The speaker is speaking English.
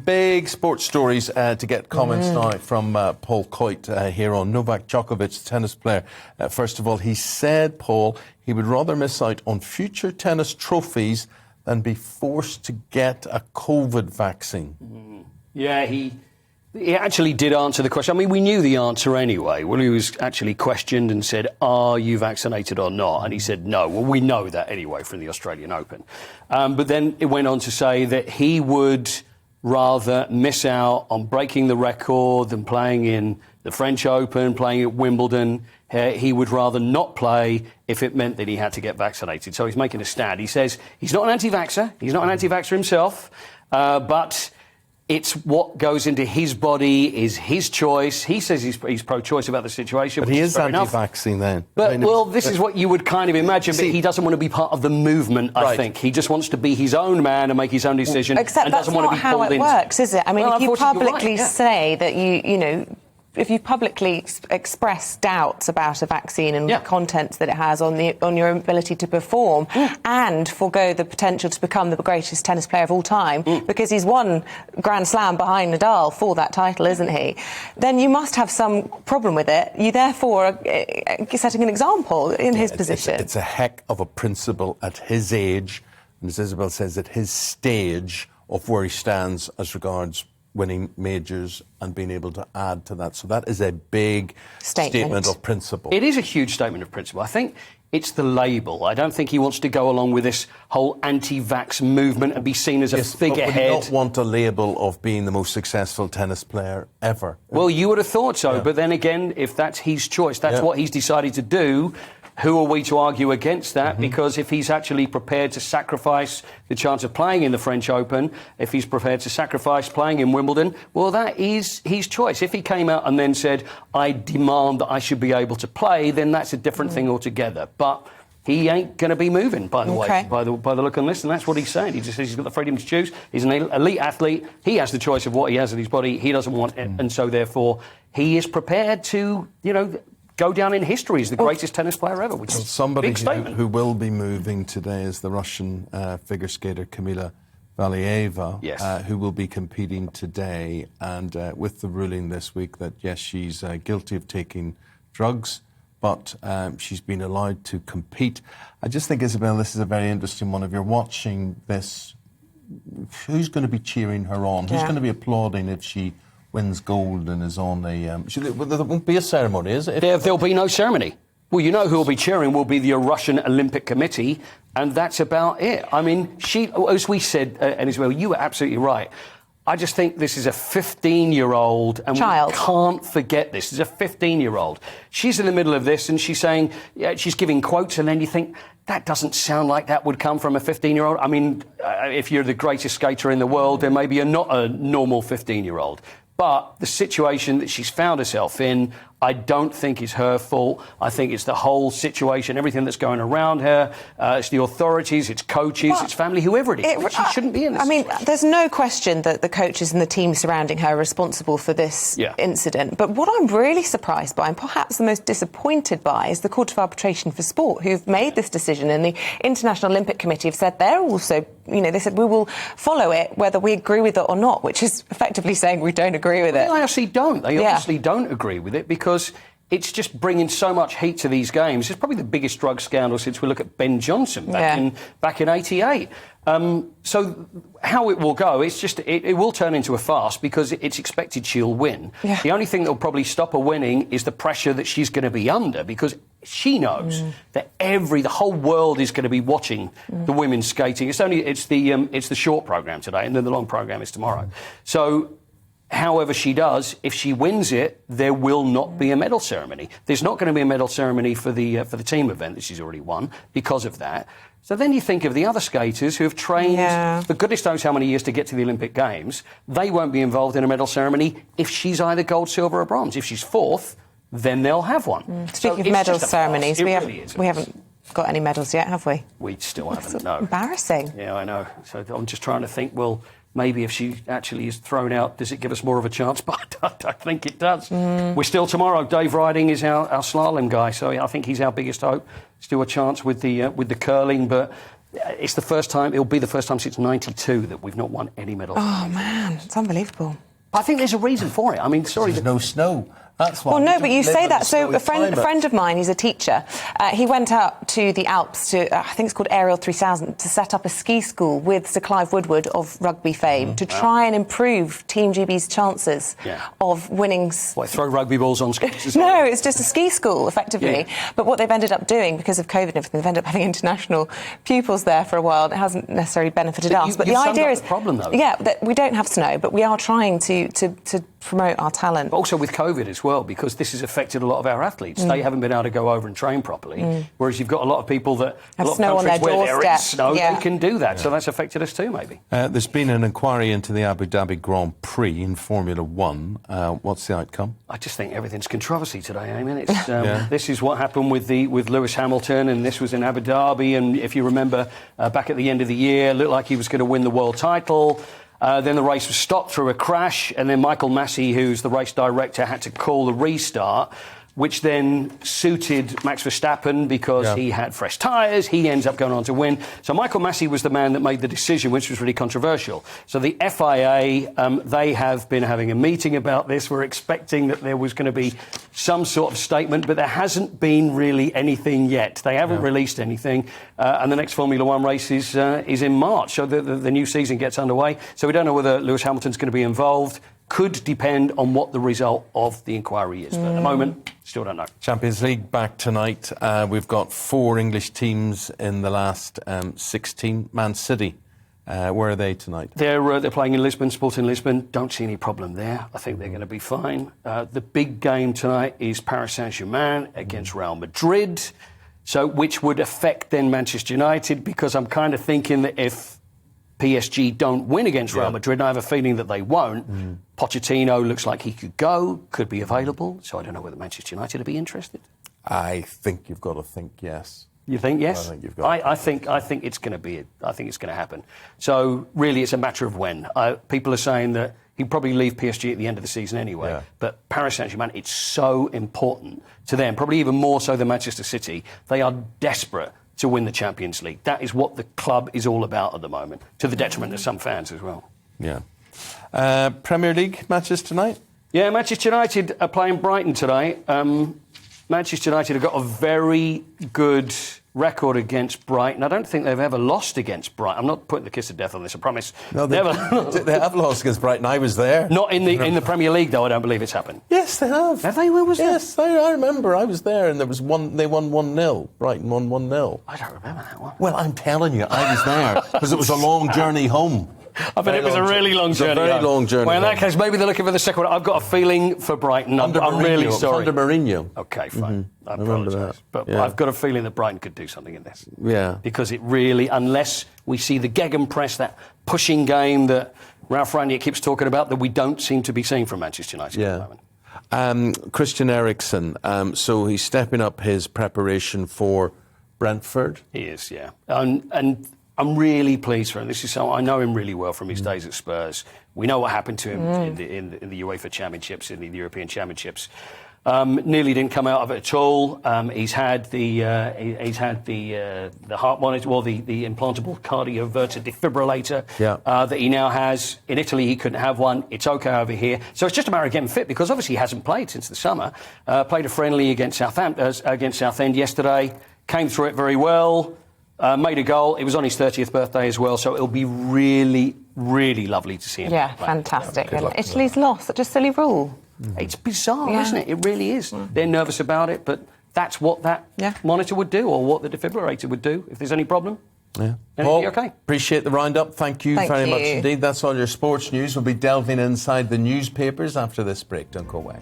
big sports stories to get comments now from Paul Coyte here on Novak Djokovic, tennis player. First of all, he said, Paul, he would rather miss out on future tennis trophies than be forced to get a COVID vaccine. Yeah, he actually did answer the question. I mean, we knew the answer anyway. When he was actually questioned and said, are you vaccinated or not? And he said no. Well, we know that anyway from the Australian Open. But then it went on to say that he would rather miss out on breaking the record than playing in the French Open, playing at Wimbledon. He would rather not play if it meant that he had to get vaccinated. So he's making a stand. He says he's not an anti-vaxxer. He's not an anti-vaxxer himself, but it's what goes into his body is his choice. He says he's pro-choice about the situation. But he is anti-vaccine then. But, this is what you would kind of imagine, but he doesn't want to be part of the movement, I think. He just wants to be his own man and make his own decision. Except and that's doesn't want not to be how it works, is it? I mean, if you publicly say that if you publicly express doubts about a vaccine and the contents that it has on your ability to perform and forego the potential to become the greatest tennis player of all time, because he's won Grand Slam behind Nadal for that title, isn't he? Then you must have some problem with it. You therefore are setting an example in his position. It's a heck of a principle at his age, and as Isabel says, at his stage of where he stands as regards winning majors and being able to add to that. So that is a big statement of principle. It is a huge statement of principle. I think it's the label. I don't think he wants to go along with this whole anti-vax movement and be seen as a figurehead. But we don't want a label of being the most successful tennis player ever. Well, you would have thought so. Yeah. But then again, if that's his choice, that's what he's decided to do. Who are we to argue against that? Because if he's actually prepared to sacrifice the chance of playing in the French Open, if he's prepared to sacrifice playing in Wimbledon, well, that is his choice. If he came out and then said, I demand that I should be able to play, then that's a different thing altogether. But he ain't going to be moving, by the way, by the look on this, and that's what he's saying. He just says he's got the freedom to choose. He's an elite athlete. He has the choice of what he has in his body. He doesn't want it, and so, therefore, he is prepared to, go down in history as the greatest tennis player ever, which is a big statement. Who will be moving today is the Russian figure skater Kamila Valieva, who will be competing today, and with the ruling this week that, yes, she's guilty of taking drugs, but she's been allowed to compete. I just think, Isabel, this is a very interesting one. If you're watching this, who's going to be cheering her on? Who's going to be applauding if she wins gold and is on a... there won't be a ceremony, is it? There'll be no ceremony. Well, you know who will be cheering will be the Russian Olympic Committee, and that's about it. I mean, she, as we said, and Isabel, you were absolutely right. I just think this is a 15-year-old, and we can't forget this. This is a 15-year-old. She's in the middle of this, and she's saying, she's giving quotes, and then you think, that doesn't sound like that would come from a 15-year-old. I mean, if you're the greatest skater in the world, then maybe you're not a normal 15-year-old. But the situation that she's found herself in, I don't think is her fault. I think it's the whole situation, everything that's going around her. It's the authorities, it's coaches, it's family, whoever it is. She shouldn't be in this situation. There's no question that the coaches and the team surrounding her are responsible for this incident. But what I'm really surprised by, and perhaps the most disappointed by, is the Court of Arbitration for Sport, who've made this decision. And the International Olympic Committee have said they're also, they said we will follow it whether we agree with it or not, which is effectively saying we don't agree with it. They obviously don't. They obviously don't agree with it because it's just bringing so much heat to these games. It's probably the biggest drug scandal since we look at Ben Johnson back in '88. So how it will go, it's just it will turn into a farce because it's expected she'll win. Yeah. The only thing that will probably stop her winning is the pressure that she's going to be under because she knows that the whole world is going to be watching the women's skating. It's the short program today, and then the long program is tomorrow. So. However she does, if she wins it, there will not be a medal ceremony. There's not going to be a medal ceremony for the team event that she's already won because of that. So then you think of the other skaters who have trained for goodness knows how many years to get to the Olympic Games. They won't be involved in a medal ceremony if she's either gold, silver or bronze. If she's fourth, then they'll have one. Speaking of medal ceremonies, we haven't got any medals yet, have we? We still haven't, no. Embarrassing. Yeah, I know. So I'm just trying to think, well... Maybe if she actually is thrown out, does it give us more of a chance? But I think it does. We're still tomorrow. Dave Riding is our slalom guy, so I think he's our biggest hope. Still a chance with the curling, but it's the first time, it'll be the first time since 92 that we've not won any medals. Oh, man, it's unbelievable. But I think there's a reason for it. I mean, sorry. There's no snow. That's why. Well, no, but you say that. So a friend of mine, he's a teacher, he went out to the Alps to, I think it's called Aerial 3000, to set up a ski school with Sir Clive Woodward of rugby fame to try and improve Team GB's chances of winning. What, throw rugby balls on skis? No, it's just a ski school, effectively. Yeah. But what they've ended up doing, because of COVID and everything, they've ended up having international pupils there for a while. It hasn't necessarily benefited us. But the idea is... the problem, though. Yeah, that we don't have snow, but we are trying to promote our talent. But also with COVID as well, because this has affected a lot of our athletes. They haven't been able to go over and train properly, whereas you've got a lot of people that have a lot snow of countries on their where doorstep. there is snow, they can do that. So that's affected us too, maybe. There's been an inquiry into the Abu Dhabi Grand Prix in Formula One. What's the outcome? I just think everything's controversy today, Eamon. It's, this is what happened with Lewis Hamilton, and this was in Abu Dhabi. And if you remember, back at the end of the year, it looked like he was going to win the world title. Then the race was stopped through a crash, and then Michael Massey, who's the race director, had to call the restart, which then suited Max Verstappen because he had fresh tyres. He ends up going on to win. So Michael Massey was the man that made the decision, which was really controversial. So the FIA, they have been having a meeting about this. We're expecting that there was going to be some sort of statement, but there hasn't been really anything yet. They haven't released anything. And the next Formula One race is in March. So the new season gets underway. So we don't know whether Lewis Hamilton's going to be involved. Could depend on what the result of the inquiry is. But at the moment, still don't know. Champions League back tonight. We've got 4 English teams in the last 16. Man City, where are they tonight? They're playing in Lisbon, Sporting Lisbon. Don't see any problem there. I think they're going to be fine. The big game tonight is Paris Saint-Germain against Real Madrid, so which would affect then Manchester United, because I'm kind of thinking that if PSG don't win against Real Madrid, and I have a feeling that they won't, Pochettino looks like he could go, could be available, so I don't know whether Manchester United will be interested. I think you've got to think yes. You think yes? I think you've got. I think it's going to be. I think it's going to happen. So really, it's a matter of when. People are saying that he'd probably leave PSG at the end of the season anyway. Yeah. But Paris Saint-Germain, it's so important to them, probably even more so than Manchester City. They are desperate to win the Champions League. That is what the club is all about at the moment, to the detriment of some fans as well. Yeah. Premier League matches tonight? Yeah, Manchester United are playing Brighton today. Manchester United have got a very good record against Brighton. I don't think they've ever lost against Brighton. I'm not putting the kiss of death on this, I promise. No, they have lost against Brighton. I was there. Not in the Premier League, though. I don't believe it's happened. Yes, they have. Have they? Where was that? Yes, I remember. I was there, and there was they won 1-0. Brighton won 1-0. I don't remember that one. Well, I'm telling you, I was there because it was a long journey home. I bet it was a really long journey. A very long journey. Well, in that case, maybe they're looking for the second one. I've got a feeling for Brighton. I'm really sorry. Under Mourinho. OK, fine. I remember that. But I've got a feeling that Brighton could do something in this. Yeah. Because it really, unless we see the gegenpress, that pushing game that Ralph Rangnick keeps talking about, that we don't seem to be seeing from Manchester United at the moment. Christian Eriksen, so he's stepping up his preparation for Brentford. He is, yeah. And I'm really pleased for him. This is someone I know him really well from his days at Spurs. We know what happened to him in the UEFA Championships, in the European Championships. Nearly didn't come out of it at all. He's had the heart monitor, or the implantable cardioverter defibrillator that he now has. In Italy, he couldn't have one. It's okay over here. So it's just a matter of getting fit, because obviously he hasn't played since the summer. Played a friendly against Southend yesterday. Came through it very well. Made a goal. It was on his 30th birthday as well, so it'll be really, really lovely to see him. Yeah, fantastic. And Italy's lost. Such a silly rule. It's bizarre, isn't it? It really is. They're nervous about it, but that's what that monitor would do, or what the defibrillator would do if there's any problem. Yeah. Then Paul, it'd be OK. Appreciate the roundup. Thank you very much indeed. That's all your sports news. We'll be delving inside the newspapers after this break. Don't go away.